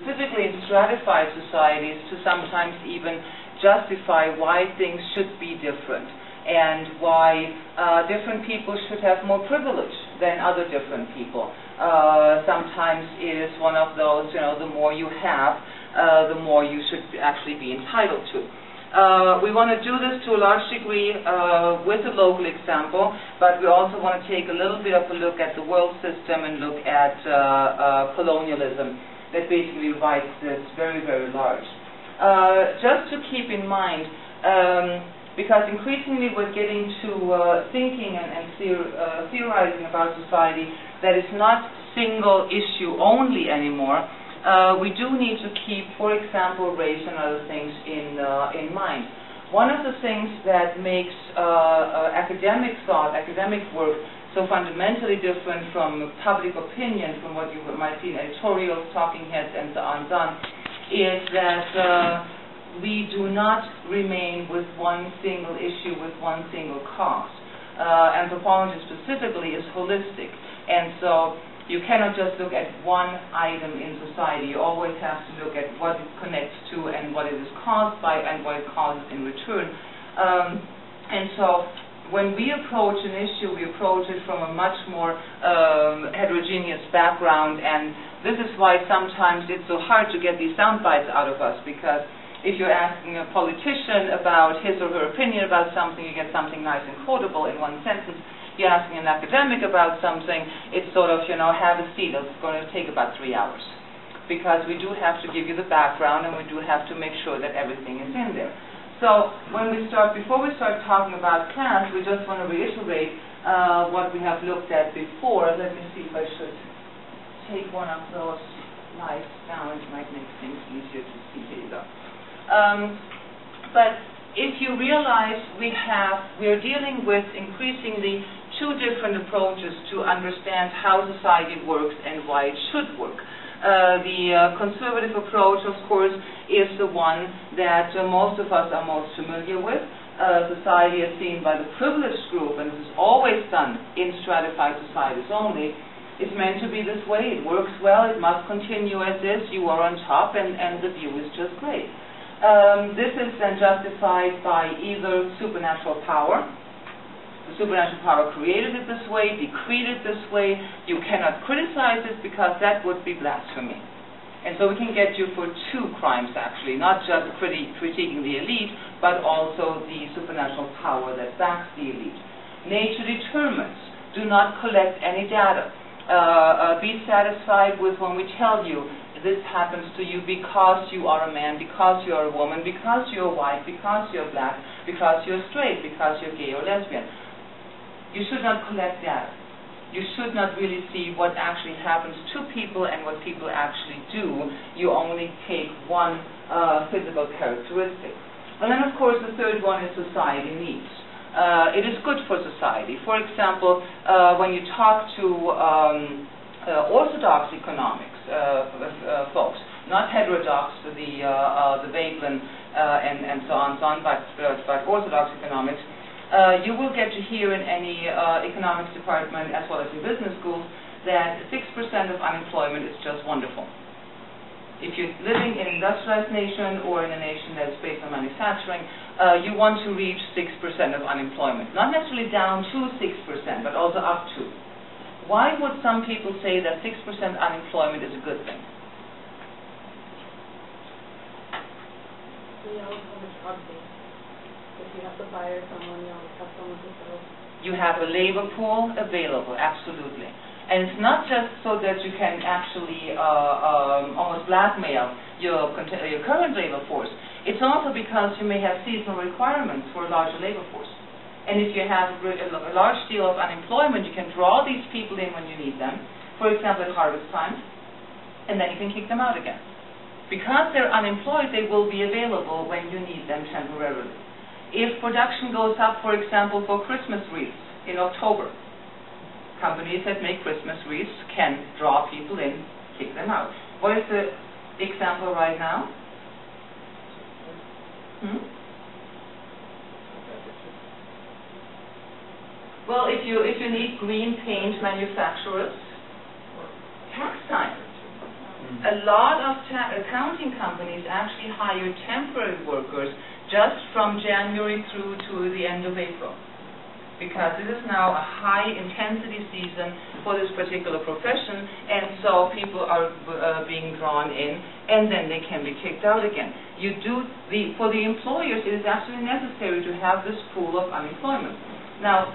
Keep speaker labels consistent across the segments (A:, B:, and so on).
A: Specifically in stratified societies, to sometimes even justify why things should be different and why different people should have more privilege than other different people. Sometimes it is one of those, the more you have, the more you should actually be entitled to. We want to do this to a large degree with a local example, but we also want to take a little bit of a look at the world system and look at colonialism that basically writes this very, very large. Just to keep in mind, because increasingly we're getting to thinking and theorizing about society that is not single issue only anymore, we do need to keep, for example, race and other things in mind. One of the things that makes academic thought, academic work, so fundamentally different from public opinion, from what you might see in editorials, talking heads, and so on, is that we do not remain with one single issue, with one single cause. Anthropology specifically is holistic, and so you cannot just look at one item in society. You always have to look at what it connects to and what it is caused by and what it causes in return. And so when we approach an issue, we approach it from a much more heterogeneous background, and this is why sometimes it's so hard to get these sound bites out of us, because if you're asking a politician about his or her opinion about something, you get something nice and quotable in one sentence. You're asking an academic about something, it's sort of, have a seat, it's going to take about 3 hours. Because we do have to give you the background, and we do have to make sure that everything is in there. So before we start talking about class, we just want to reiterate what we have looked at before. Let me see if I should take one of those slides down. It might make things easier to see. Here you go. But if you realize we're dealing with increasingly two different approaches to understand how society works and why it should work. The conservative approach, of course, is the one that most of us are most familiar with. Society is seen by the privileged group, and this is always done in stratified societies only. It's meant to be this way. It works well. It must continue as is. You are on top, and the view is just great. This is then justified by either supernatural power. The supernatural power created it this way, decreed it this way. You cannot criticize it because that would be blasphemy. And so we can get you for two crimes, actually, not just critiquing the elite, but also the supernatural power that backs the elite. Nature determines. Do not collect any data. Be satisfied with when we tell you this happens to you because you are a man, because you are a woman, because you're white, because you're black, because you're straight, because you're gay or lesbian. You should not collect data. You should not really see what actually happens to people and what people actually do. You only take one physical characteristic. And then, of course, the third one is society needs. It is good for society. For example, when you talk to orthodox economics folks, not heterodox, the Veblen and so on, but orthodox economics, you will get to hear in any economics department as well as in business schools that 6% of unemployment is just wonderful. If you're living in an industrialized nation or in a nation that is based on manufacturing, you want to reach 6% of unemployment. Not necessarily down to 6%, but also up to. Why would some people say that 6% unemployment is a good thing?
B: If you have to fire someone, you always have someone to fill.
A: You have a labor pool available, absolutely. And it's not just so that you can actually almost blackmail your current labor force. It's also because you may have seasonal requirements for a larger labor force. And if you have a large deal of unemployment, you can draw these people in when you need them, for example at harvest time, and then you can kick them out again. Because they're unemployed, they will be available when you need them temporarily. If production goes up, for example, for Christmas wreaths in October, companies that make Christmas wreaths can draw people in, kick them out. What is the example right now? Well, if you need green paint manufacturers, tax time. A lot of accounting companies actually hire temporary workers just from January through to the end of April, because this is now a high intensity season for this particular profession, and so people are being drawn in, and then they can be kicked out again. For the employers, it is absolutely necessary to have this pool of unemployment. Now,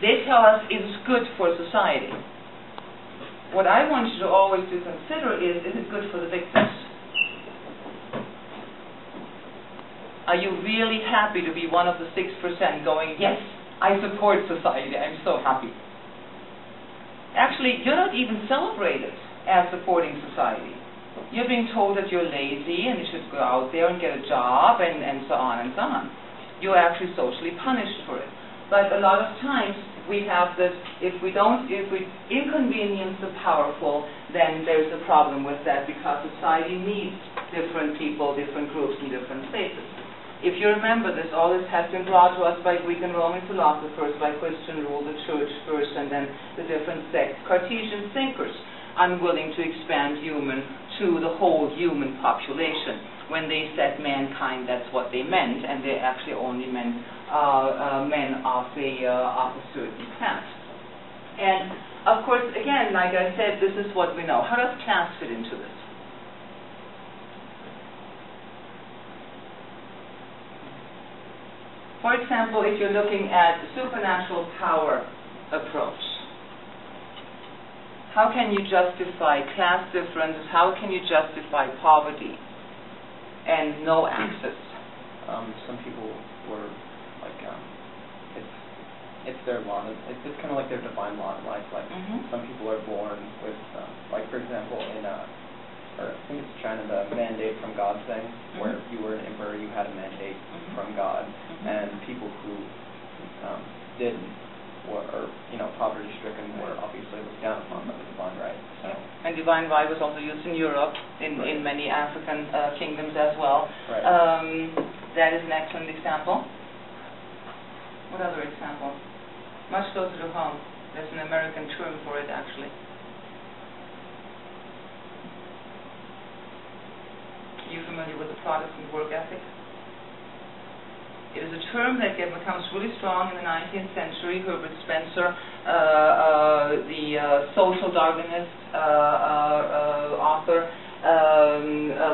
A: they tell us it's good for society. What I want you to always to consider is it good for the victims? Are you really happy to be one of the 6% going, yes, I support society, I'm so happy? Actually, you're not even celebrated as supporting society. You're being told that you're lazy and you should go out there and get a job and so on and so on. You're actually socially punished for it. But a lot of times we have this, if we inconvenience the powerful, then there's a problem with that, because society needs different people, different groups in different spaces. If you remember this, all this has been brought to us by Greek and Roman philosophers, by Christian rule, the church first, and then the different sects. Cartesian thinkers, unwilling to expand human to the whole human population. When they said mankind, that's what they meant, and they actually only meant men of a certain class. And of course, again, like I said, this is what we know. How does class fit into this? For example, if you're looking at the supernatural power approach, how can you justify class differences? How can you justify poverty and no access?
C: Some people were like, it's their law. It's kind of like their divine law in life. Like some people are born with, like for example, or I think it's China, the mandate from God thing, where if you were an emperor, you had a mandate from God, and people who didn't, or poverty-stricken, were obviously looked down upon by the divine right. So.
A: Yeah. And divine right was also used in Europe, in many African kingdoms as well.
C: Right.
A: That is an excellent example. What other example? Much closer to home. There's an American term for it, actually. Are you familiar with the Protestant work ethic? It is a term that becomes really strong in the 19th century. Herbert Spencer, the social Darwinist author,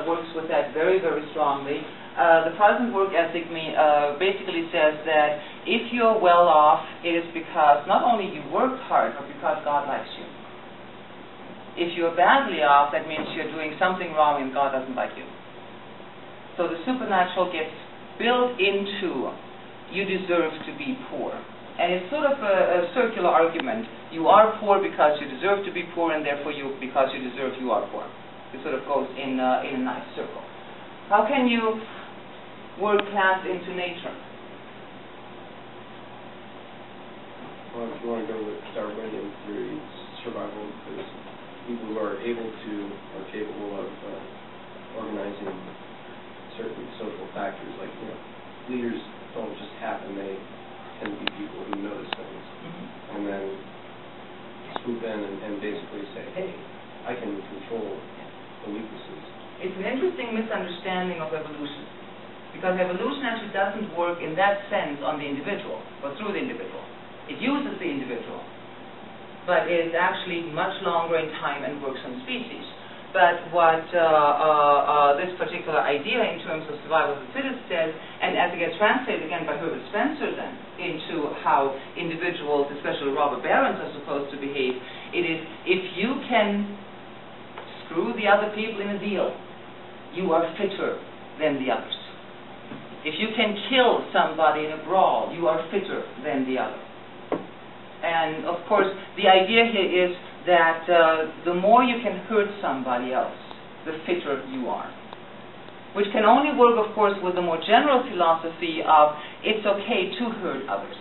A: works with that very, very strongly. The Protestant work ethic basically says that if you're well off, it is because not only you worked hard, but because God likes you. If you're badly off, that means you're doing something wrong and God doesn't like you. So the supernatural gets built into you deserve to be poor. And it's sort of a circular argument. You are poor because you deserve to be poor, and therefore because you deserve, you are poor. It sort of goes in a nice circle. How can you work class into nature?
D: Well, if you want to go with Darwinian theory, survival, because people who are able to, are capable of organizing certain social factors, like, leaders don't just happen, they tend to be people who notice things, and then swoop in and basically say, hey, I can control the weaknesses.
A: It's an interesting misunderstanding of evolution, because evolution actually doesn't work in that sense on the individual, or through the individual. It uses the individual, but it is actually much longer in time and works on species. But what this particular idea in terms of survival of the fittest says, and as it gets translated again by Herbert Spencer then into how individuals, especially robber barons, are supposed to behave, it is if you can screw the other people in a deal, you are fitter than the others. If you can kill somebody in a brawl, you are fitter than the other. And of course, the idea here is that the more you can hurt somebody else, the fitter you are. Which can only work, of course, with the more general philosophy of it's okay to hurt others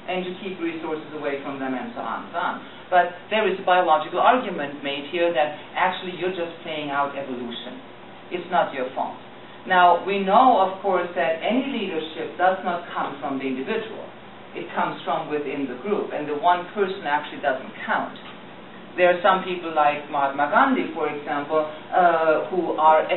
A: and to keep resources away from them and so on and so on. But there is a biological argument made here that actually you're just playing out evolution. It's not your fault. Now, we know, of course, that any leadership does not come from the individual. It comes from within the group, and the one person actually doesn't count. There are some people like Mahatma Gandhi, for example, who are